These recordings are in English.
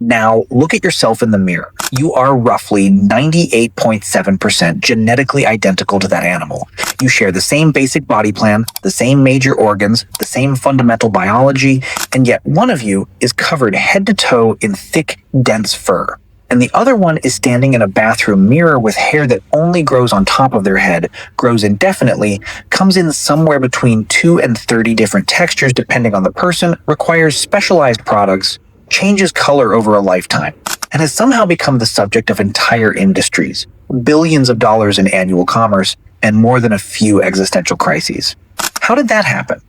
Now, look at yourself in the mirror. You are roughly 98.7% genetically identical to that animal. You share the same basic body plan, the same major organs, the same fundamental biology, and yet one of you is covered head to toe in thick, dense fur, and the other one is standing in a bathroom mirror with hair that only grows on top of their head, grows indefinitely, comes in somewhere between 2 and 30 different textures depending on the person, requires specialized products, changes color over a lifetime, and has somehow become the subject of entire industries, billions of dollars in annual commerce, and more than a few existential crises. How did that happen?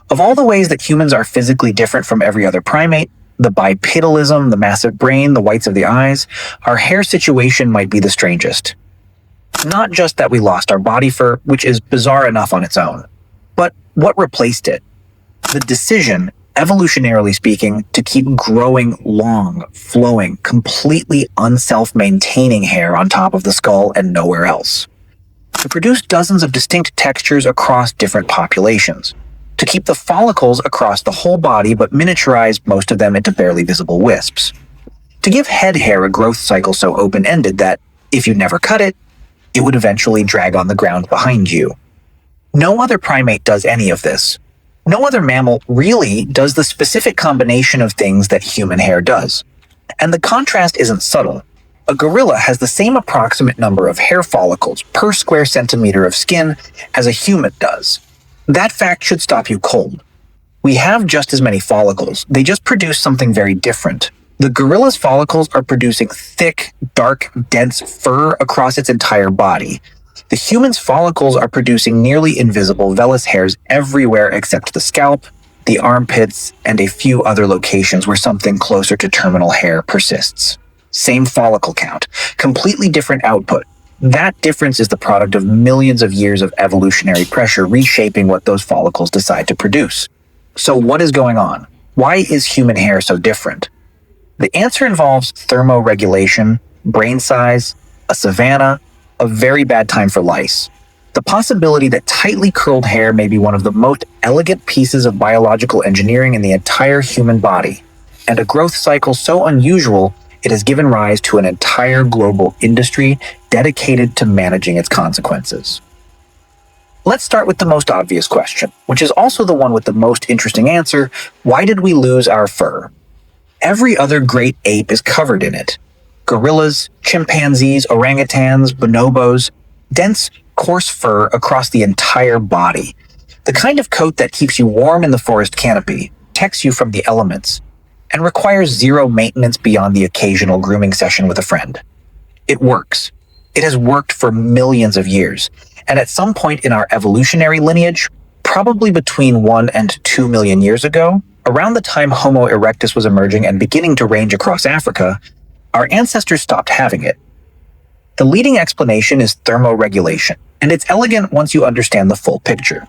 Of all the ways that humans are physically different from every other primate, the bipedalism, the massive brain, the whites of the eyes, our hair situation might be the strangest. Not just that we lost our body fur, which is bizarre enough on its own, but what replaced it? The decision, evolutionarily speaking, to keep growing long, flowing, completely unself-maintaining hair on top of the skull and nowhere else. To produce dozens of distinct textures across different populations. To keep the follicles across the whole body but miniaturize most of them into barely visible wisps. To give head hair a growth cycle so open-ended that, if you never cut it, it would eventually drag on the ground behind you. No other primate does any of this. No other mammal really does the specific combination of things that human hair does. And the contrast isn't subtle. A gorilla has the same approximate number of hair follicles per square centimeter of skin as a human does. That fact should stop you cold. We have just as many follicles, they just produce something very different. The gorilla's follicles are producing thick, dark, dense fur across its entire body. The human's follicles are producing nearly invisible vellus hairs everywhere except the scalp, the armpits, and a few other locations where something closer to terminal hair persists. Same follicle count, completely different output. That difference is the product of millions of years of evolutionary pressure reshaping what those follicles decide to produce. So what is going on? Why is human hair so different? The answer involves thermoregulation, brain size, a savanna, a very bad time for lice. The possibility that tightly curled hair may be one of the most elegant pieces of biological engineering in the entire human body, and a growth cycle so unusual it has given rise to an entire global industry dedicated to managing its consequences. Let's start with the most obvious question, which is also the one with the most interesting answer. Why did we lose our fur? Every other great ape is covered in it. Gorillas, chimpanzees, orangutans, bonobos, dense, coarse fur across the entire body. The kind of coat that keeps you warm in the forest canopy, protects you from the elements, and requires zero maintenance beyond the occasional grooming session with a friend. It works. It has worked for millions of years, and at some point in our evolutionary lineage, probably between 1 and 2 million years ago, around the time Homo erectus was emerging and beginning to range across Africa, our ancestors stopped having it. The leading explanation is thermoregulation, and it's elegant once you understand the full picture.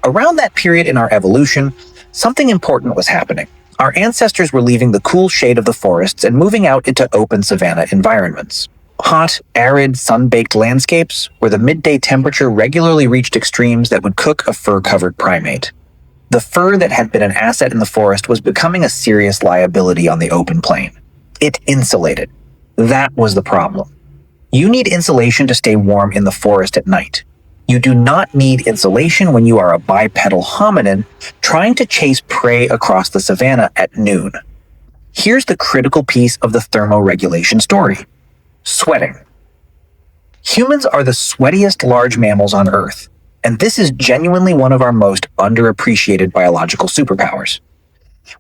Around that period in our evolution, something important was happening. Our ancestors were leaving the cool shade of the forests and moving out into open savanna environments. Hot, arid, sun-baked landscapes where the midday temperature regularly reached extremes that would cook a fur-covered primate. The fur that had been an asset in the forest was becoming a serious liability on the open plain. It insulated. That was the problem. You need insulation to stay warm in the forest at night. You do not need insulation when you are a bipedal hominin trying to chase prey across the savanna at noon. Here's the critical piece of the thermoregulation story. Sweating. Humans are the sweatiest large mammals on Earth, and this is genuinely one of our most underappreciated biological superpowers.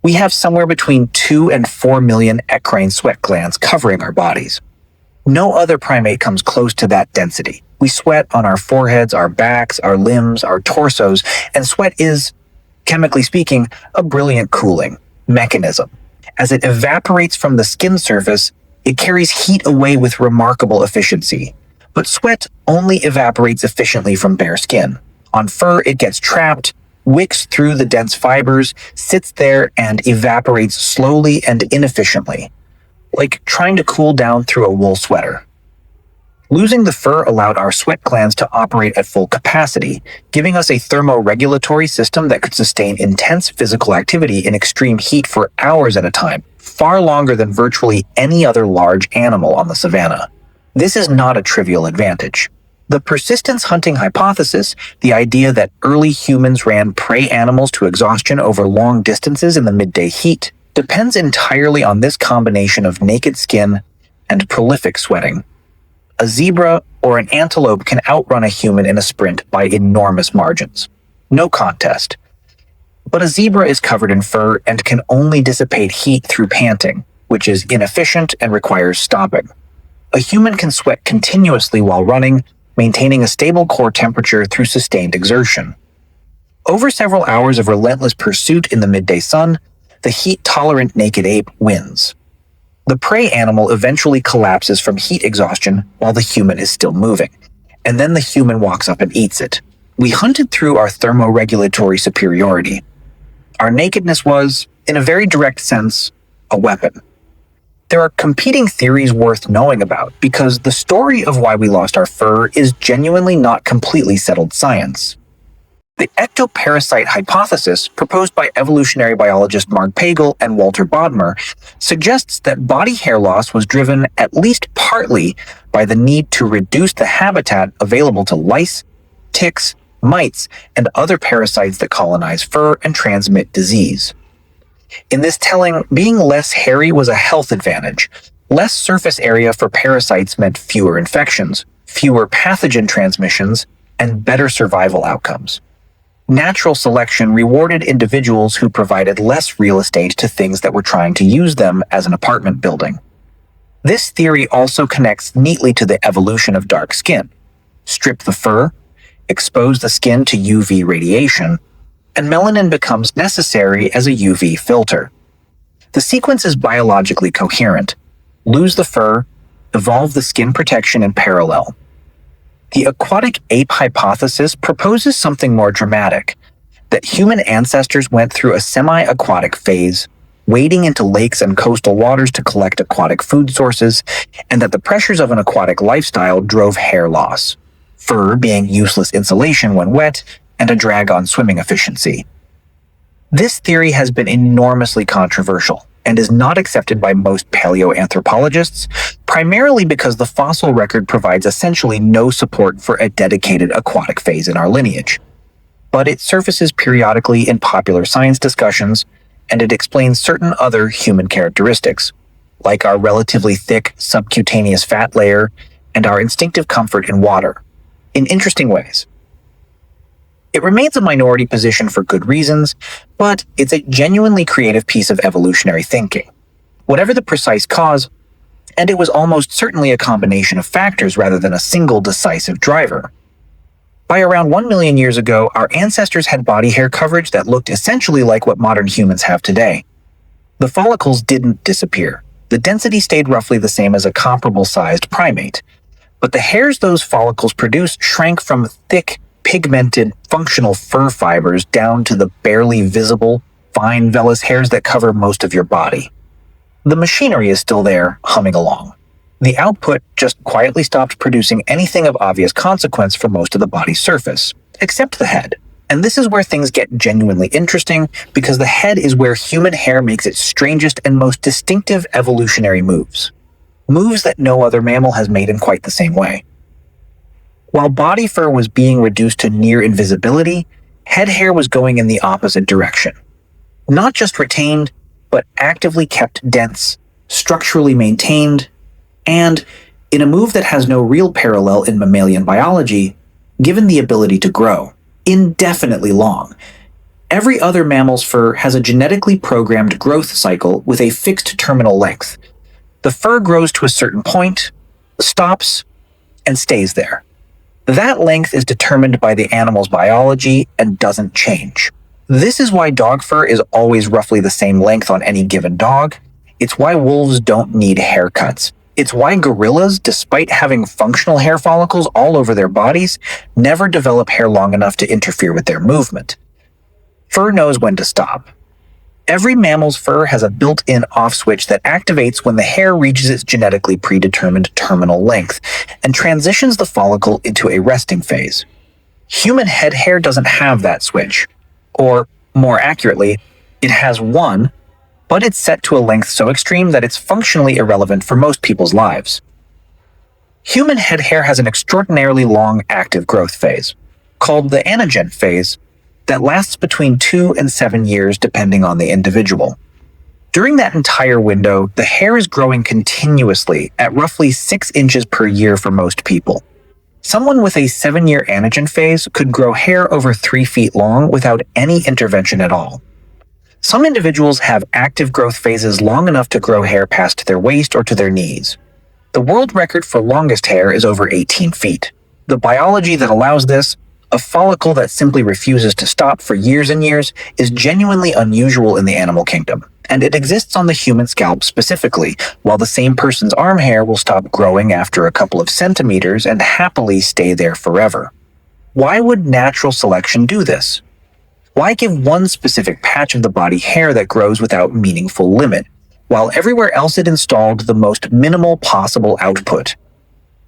We have somewhere between 2 and 4 million eccrine sweat glands covering our bodies. No other primate comes close to that density. We sweat on our foreheads, our backs, our limbs, our torsos, and sweat is, chemically speaking, a brilliant cooling mechanism. As it evaporates from the skin surface, it carries heat away with remarkable efficiency. But sweat only evaporates efficiently from bare skin. On fur, it gets trapped, wicks through the dense fibers, sits there, and evaporates slowly and inefficiently, like trying to cool down through a wool sweater. Losing the fur allowed our sweat glands to operate at full capacity, giving us a thermoregulatory system that could sustain intense physical activity in extreme heat for hours at a time, far longer than virtually any other large animal on the savanna. This is not a trivial advantage. The persistence hunting hypothesis, the idea that early humans ran prey animals to exhaustion over long distances in the midday heat, depends entirely on this combination of naked skin and prolific sweating. A zebra or an antelope can outrun a human in a sprint by enormous margins. No contest. But a zebra is covered in fur and can only dissipate heat through panting, which is inefficient and requires stopping. A human can sweat continuously while running, maintaining a stable core temperature through sustained exertion. Over several hours of relentless pursuit in the midday sun, the heat-tolerant naked ape wins. The prey animal eventually collapses from heat exhaustion while the human is still moving, and then the human walks up and eats it. We hunted through our thermoregulatory superiority. Our nakedness was, in a very direct sense, a weapon. There are competing theories worth knowing about because the story of why we lost our fur is genuinely not completely settled science. The ectoparasite hypothesis, proposed by evolutionary biologist Mark Pagel and Walter Bodmer, suggests that body hair loss was driven at least partly by the need to reduce the habitat available to lice, ticks, mites, and other parasites that colonize fur and transmit disease. In this telling, being less hairy was a health advantage. Less surface area for parasites meant fewer infections, fewer pathogen transmissions, and better survival outcomes. Natural selection rewarded individuals who provided less real estate to things that were trying to use them as an apartment building. This theory also connects neatly to the evolution of dark skin. Strip the fur, expose the skin to UV radiation, and melanin becomes necessary as a UV filter. The sequence is biologically coherent. Lose the fur, evolve the skin protection in parallel. The aquatic ape hypothesis proposes something more dramatic, that human ancestors went through a semi-aquatic phase, wading into lakes and coastal waters to collect aquatic food sources, and that the pressures of an aquatic lifestyle drove hair loss, fur being useless insulation when wet and a drag on swimming efficiency. This theory has been enormously controversial and is not accepted by most paleoanthropologists, primarily because the fossil record provides essentially no support for a dedicated aquatic phase in our lineage. But it surfaces periodically in popular science discussions, and it explains certain other human characteristics, like our relatively thick subcutaneous fat layer and our instinctive comfort in water, in interesting ways. It remains a minority position for good reasons, but it's a genuinely creative piece of evolutionary thinking. Whatever the precise cause, and it was almost certainly a combination of factors rather than a single decisive driver. By around 1 million years ago, our ancestors had body hair coverage that looked essentially like what modern humans have today. The follicles didn't disappear. The density stayed roughly the same as a comparable-sized primate, but the hairs those follicles produced shrank from thick, pigmented, functional fur fibers down to the barely visible, fine vellus hairs that cover most of your body. The machinery is still there, humming along. The output just quietly stopped producing anything of obvious consequence for most of the body's surface, except the head. And this is where things get genuinely interesting, because the head is where human hair makes its strangest and most distinctive evolutionary moves. Moves that no other mammal has made in quite the same way. While body fur was being reduced to near invisibility, head hair was going in the opposite direction. Not just retained, but actively kept dense, structurally maintained, and, in a move that has no real parallel in mammalian biology, given the ability to grow, indefinitely long. Every other mammal's fur has a genetically programmed growth cycle with a fixed terminal length. The fur grows to a certain point, stops, and stays there. That length is determined by the animal's biology and doesn't change. This is why dog fur is always roughly the same length on any given dog. It's why wolves don't need haircuts. It's why gorillas, despite having functional hair follicles all over their bodies, never develop hair long enough to interfere with their movement. Fur knows when to stop. Every mammal's fur has a built-in off switch that activates when the hair reaches its genetically predetermined terminal length and transitions the follicle into a resting phase. Human head hair doesn't have that switch. Or, more accurately, it has one, but it's set to a length so extreme that it's functionally irrelevant for most people's lives. Human head hair has an extraordinarily long active growth phase, called the anagen phase, that lasts between 2 and 7 years depending on the individual. During that entire window, the hair is growing continuously at roughly 6 inches per year for most people. Someone with a 7-year anagen phase could grow hair over 3 feet long without any intervention at all. Some individuals have active growth phases long enough to grow hair past their waist or to their knees. The world record for longest hair is over 18 feet. The biology that allows this, a follicle that simply refuses to stop for years and years, is genuinely unusual in the animal kingdom, and it exists on the human scalp specifically, while the same person's arm hair will stop growing after a couple of centimeters and happily stay there forever. Why would natural selection do this? Why give one specific patch of the body hair that grows without meaningful limit, while everywhere else it installed the most minimal possible output?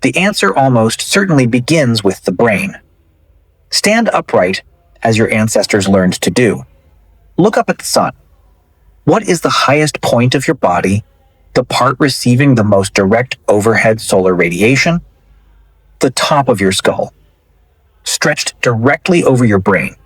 The answer almost certainly begins with the brain. Stand upright, as your ancestors learned to do. Look up at the sun. What is the highest point of your body, the part receiving the most direct overhead solar radiation? The top of your skull, stretched directly over your brain.